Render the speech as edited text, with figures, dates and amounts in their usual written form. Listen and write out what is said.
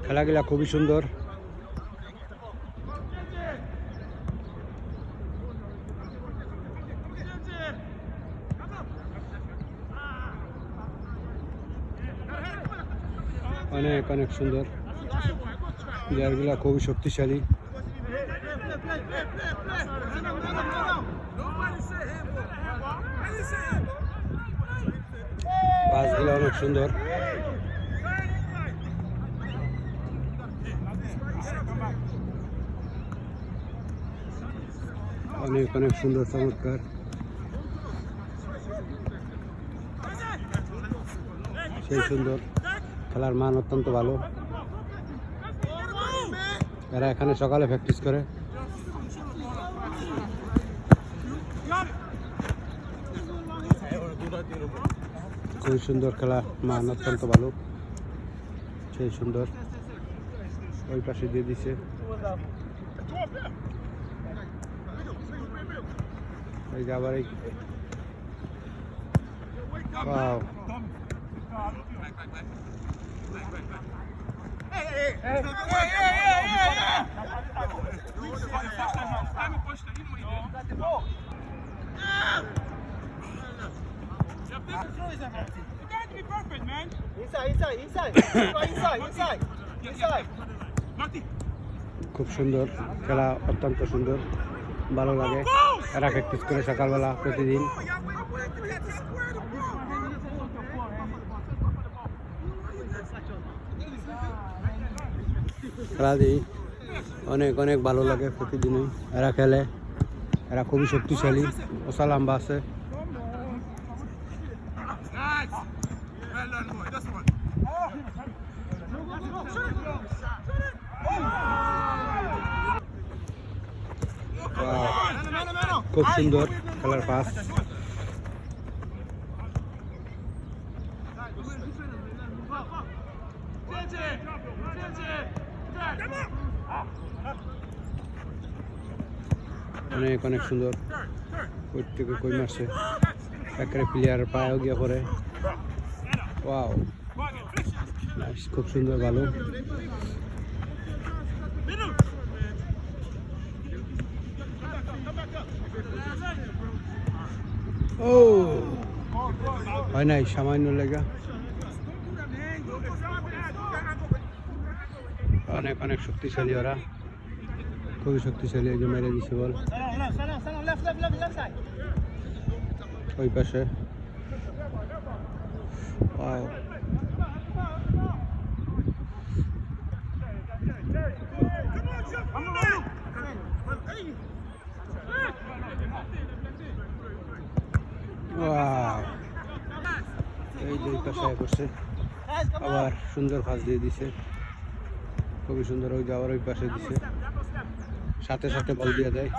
খেলাগুলা খুবই সুন্দর। অনেক অনেক সুন্দর, প্লেয়ারগুলা খুবই শক্তিশালী। পাসগুলো অনেক সুন্দর, অনেক অনেক সুন্দর, চমৎকার। সেই সুন্দর, খেলার মান অত্যন্ত ভালো। এরা এখানে সকালে প্র্যাকটিস করে। খুবই সুন্দর খেলা, মান অত্যন্ত ভালো। সেই সুন্দর, ওই পাশে দিয়ে দিছে। এই যে আবার ওয়াও, খুব সুন্দর খেলা, অত্যন্ত সুন্দর, ভালো লাগে। এরা প্র্যাকটিস করে সকালবেলা প্রতিদিন। খেলা দিই অনেক অনেক ভালো লাগে, প্রতিদিনই এরা খেলে। এরা খুবই শক্তিশালী, ওসা লম্বা আছে। খুব সুন্দর খেলার পাস। অনেক অনেক সুন্দর, কই থেকে কই মারছে, একেবারে প্লেয়ার পায়েও গিয়ে পড়ে। ওয়াও, খুব সুন্দর, ভালো। ও হয় নাই, সামান্য লেগা। অনেক অনেক শক্তিশালী ওরা, খুবই শক্তিশালী। এই যে মেরে দিছে বল ওই পাশে। ওয়াও, এই দুই পাশে করছে, আবার সুন্দর পাস দিয়ে দিছে, খুবই সুন্দর। ওই যাওয়ার ওই পাশে দিছে, সাথে সাথে বল দিয়ে দেয়।